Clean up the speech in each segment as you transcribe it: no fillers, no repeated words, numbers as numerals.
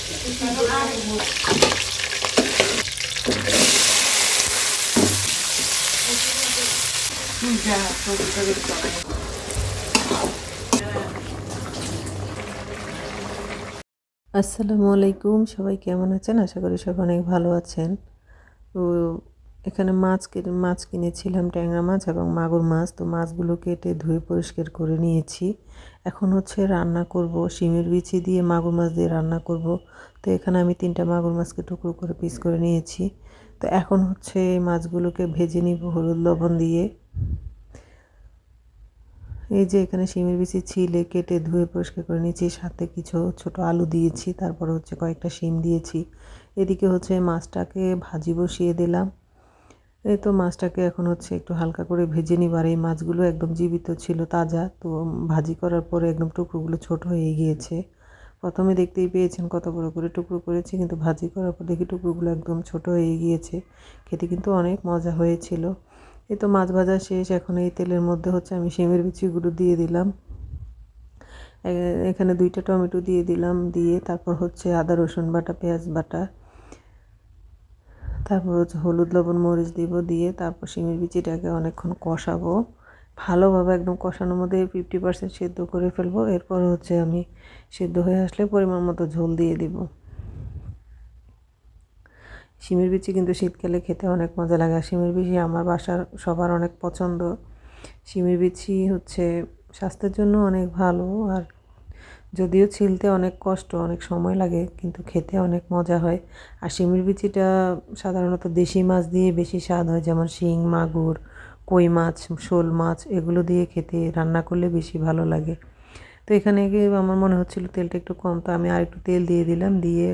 আসসালামু আলাইকুম, সবাই কেমন আছেন? আশা করি সবাই অনেক ভালো আছেন। তো এখানে মাছ কিনেছিলাম, ট্যাংরা মাছ এবং মাগুর মাছ। তো মাছগুলো কেটে ধুয়ে পরিষ্কার করে নিয়েছি। এখন হচ্ছে রান্না করব, শিমের বিচি দিয়ে মাগুর মাছ দিয়ে রান্না করব। তো এখানে আমি 3টা মাগুর মাছকে টুকরো করে পিস করে নিয়েছি। তো এখন হচ্ছে এই মাছগুলোকে ভেজে নিব হলুদ লবণ দিয়ে। এই যে এখানে শিমের বিচি ছিলে কেটে ধুয়ে পরিষ্কার করে নিয়েছি, সাথে কিছু ছোট আলু দিয়েছি, তারপর হচ্ছে কয়েকটা শিম দিয়েছি। এদিকে হচ্ছে মাছটাকে ভাজি বসিয়ে দিলাম। এই তো মাছটাকে এখন হচ্ছে একটু হালকা করে ভেজে নিব। আর এই মাছগুলো একদম জীবিত ছিল, তাজা। তো ভাজি করার পরে একদম টুকরোগুলো ছোট হয়ে গিয়েছে। প্রথমে দেখতেই পেয়েছেন কত বড় করে টুকরো করেছি, কিন্তু ভাজি করার পর দেখি টুকরোগুলো একদম ছোট হয়ে গিয়েছে। খেতে কিন্তু অনেক মজা হয়েছিল। এই তো মাছ ভাজা শেষ। এখন এই তেলের মধ্যে হচ্ছে আমি শিমের বিচিগুলো দিয়ে দিলাম। এখানে 2টা টমেটো দিয়ে দিলাম, দিয়ে তারপর হচ্ছে আদা রসুন বাটা, পেঁয়াজ বাটা, তারপর হচ্ছে হলুদ লবণ মরিচ দিব, দিয়ে তারপর শিমের বিচিটাকে অনেকক্ষণ কষাবো ভালোভাবে। একদম কষানোর মধ্যে 50% সেদ্ধ করে ফেলবো। এরপর হচ্ছে আমি সেদ্ধ হয়ে আসলে পরিমাণ মতো ঝোল দিয়ে দিব। শিমের বিচি কিন্তু শীতকালে খেতে অনেক মজা লাগে। আর শিমের বিচি আমার বাসার সবার অনেক পছন্দ। শিমের বিচি হচ্ছে স্বাস্থ্যের জন্য অনেক ভালো। আর যদিও ছিলতে অনেক কষ্ট, অনেক সময় লাগে, কিন্তু খেতে অনেক মজা হয়। আর শিমের বিচিটা সাধারণত দেশি মাছ দিয়ে বেশি স্বাদ হয়, যেমন শিং, মাগুর, কই মাছ, শোল মাছ, এগুলো দিয়ে খেতে রান্না করলে বেশি ভালো লাগে। তো এখানে গিয়ে আমার মনে হচ্ছিল তেলটা একটু কম, তো আমি আর একটু তেল দিয়ে দিলাম। দিয়ে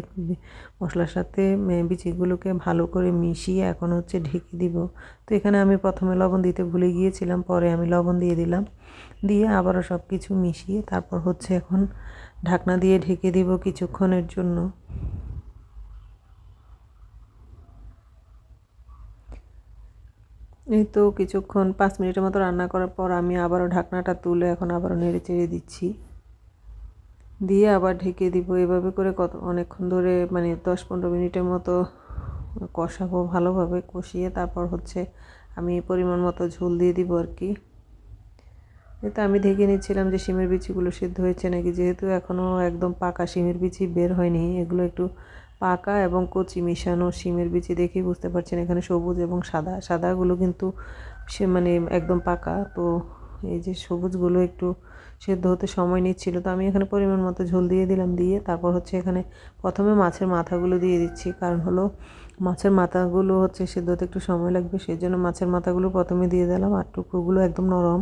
মশলার সাথে বিচিগুলোকে ভালো করে মিশিয়ে এখন হচ্ছে ঢেকে দিব। তো এখানে আমি প্রথমে লবণ দিতে ভুলে গিয়েছিলাম, পরে আমি লবণ দিয়ে দিলাম। দিয়ে আবারও সব কিছু মিশিয়ে তারপর হচ্ছে এখন ঢাকনা দিয়ে ঢেকে দিব কিছুক্ষণের জন্য। এই তো কিছুক্ষণ 5 মিনিটের মতো রান্না করার পর আমি আবারও ঢাকনাটা তুলে এখন আবারও নেড়ে চেড়ে দিচ্ছি, দিয়ে আবার ঢেকে দিব। এভাবে করে অনেকক্ষণ ধরে, মানে 10-15 মিনিটের মতো কষাবো ভালোভাবে। কষিয়ে তারপর হচ্ছে আমি পরিমাণ মতো ঝোল দিয়ে দিব আর কি। তো আমি দেখে নিচ্ছিলাম যে শিমের বিচিগুলো সিদ্ধ হয়েছে নাকি, যেহেতু এখনও একদম পাকা শিমের বিচি বের হয়নি। এগুলো একটু পাকা এবং কচি মিশানো শিমের বিচি দেখেই বুঝতে পারছেন। এখানে সবুজ এবং সাদা, সাদাগুলো কিন্তু সে মানে একদম পাকা। তো এই যে সবুজগুলো একটু সেদ্ধ হতে সময় নিচ্ছিল। তো আমি এখানে পরিমাণ মতো ঝোল দিয়ে দিলাম। দিয়ে তারপর হচ্ছে এখানে প্রথমে মাছের মাথাগুলো দিয়ে দিচ্ছি, কারণ হলো মাছের মাথাগুলো হচ্ছে সেদ্ধ হতে একটু সময় লাগবে, সেই জন্য মাছের মাথাগুলো প্রথমে দিয়ে দিলাম। আর টুকরোগুলো একদম নরম,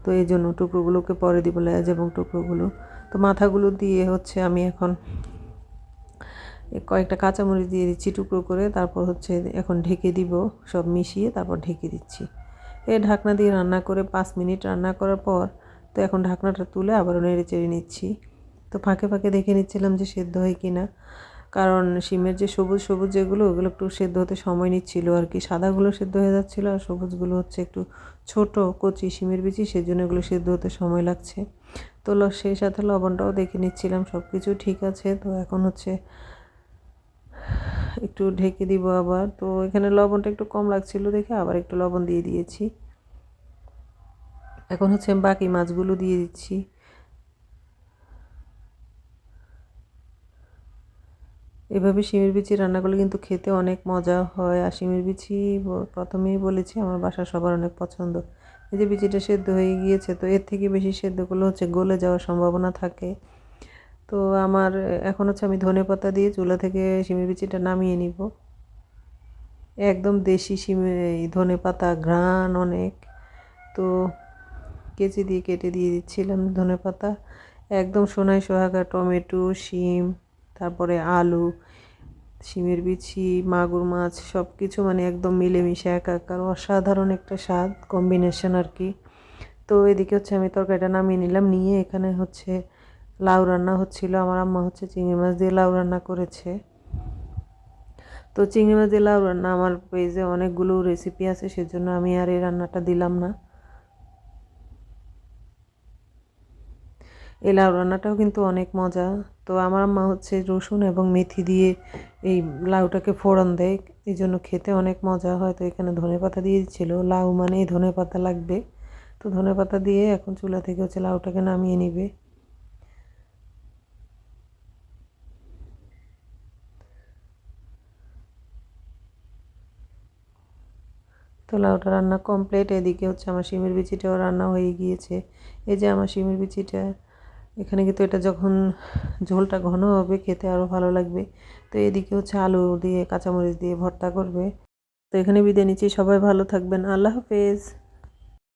তো এই জন্য টুকরোগুলোকে পরে দিব, লেজ এবং টুকরোগুলো। তো মাথাগুলো দিয়ে হচ্ছে আমি এখন কয়েকটা কাঁচামরিচ দিয়ে দিচ্ছি টুকরো করে। তারপর হচ্ছে এখন ঢেকে দিব, সব মিশিয়ে তারপর ঢেকে দিচ্ছি। ঢাকনা দিয়ে রান্না করে 5 মিনিট রান্না করার পর তো এখন ঢাকনাটা তুলে আবারও নেড়ে চেড়ে নিচ্ছি। তো ফাঁকে ফাঁকে দেখে নিচ্ছিলাম যে সেদ্ধ হয় কিনা, কারণ শিমের যে সবুজ সবুজ যেগুলো, ওগুলো একটু সেদ্ধ হতে সময় নিচ্ছিল আর কি। সাদাগুলো সেদ্ধ হয়ে যাচ্ছিলো, আর সবুজগুলো হচ্ছে একটু ছোট কচি শিমের বিচি, সেজন্য এগুলো সেদ্ধ হতে সময় লাগছে। তো সেই সাথে লবণটাও দেখে নিচ্ছিলাম, সব কিছু ঠিক আছে। তো এখন হচ্ছে একটু ঢেকে দিব আবার। তো এখানে লবণটা একটু কম লাগছিল দেখে আবার একটু লবণ দিয়ে দিয়েছি। এখন হচ্ছে আমি বাকি মাছগুলো দিয়ে দিচ্ছি। এভাবে শিমের বিচি রান্না করলে কিন্তু খেতে অনেক মজা হয়। আর শিমের বিচি প্রথমেই বলেছি আমার বাসার সবার অনেক পছন্দ। এই যে বিচিটা সেদ্ধ হয়ে গিয়েছে, তো এর থেকে বেশি সেদ্ধ করলে হচ্ছে গলে যাওয়ার সম্ভাবনা থাকে। তো আমার এখন হচ্ছে আমি ধনেপাতা দিয়ে চুলা থেকে শিমের বিচিটা নামিয়ে নিব। একদম দেশি ধনেপাতা, ঘ্রাণ অনেক। তো কেচি দিয়ে কেটে দিয়ে দিচ্ছিলাম ধনেপাতা। একদম সোনায় সোহাগা টমেটো, শিম, তারপরে আলু, শিমের বিচি, মাগুর মাছ, সব কিছু মানে একদম মিলেমিশে একাকার অসাধারণ একটা স্বাদ কম্বিনেশন আর কি। তো এদিকে হচ্ছে আমি তরকারিটা নামিয়ে নিলাম। নিয়ে এখানে হচ্ছে লাউ রান্না হচ্ছিল। আমার আম্মা হচ্ছে চিংড়ি মাছ দিয়ে লাউ রান্না করেছে। তো চিংড়ি মাছ দিয়ে লাউ রান্না আমার পেজে অনেকগুলো রেসিপি আছে, সেজন্য আমি আর এই রান্নাটা দিলাম না। এই লাউ রান্নাটাও কিন্তু অনেক মজা। তো আমার আম্মা হচ্ছে রসুন এবং মেথি দিয়ে এই লাউটাকে ফোড়ন দেয়, এই জন্য খেতে অনেক মজা হয়। তো এখানে ধনেপাতা দিয়ে দিচ্ছিল, লাউ মানেই ধনেপাতা লাগবে। তো ধনেপাতা দিয়ে এখন চুলা থেকে হচ্ছে লাউটাকে নামিয়ে নিবে। তো লাউটা রান্না কমপ্লিট। এদিকে হচ্ছে আমার শিমের বিচিটাও রান্না হয়ে গিয়েছে। এই যে আমার শিমের বিচিটা, এখানে কিন্তু এটা যখন ঝোলটা ঘন হবে খেতে আরও ভালো লাগবে। তো এদিকে হচ্ছে আলু দিয়ে কাঁচামরিচ দিয়ে ভর্তা করবে। তো এখানে বিদায় নিচ্ছি, সবাই ভালো থাকবেন, আল্লাহ হাফেজ।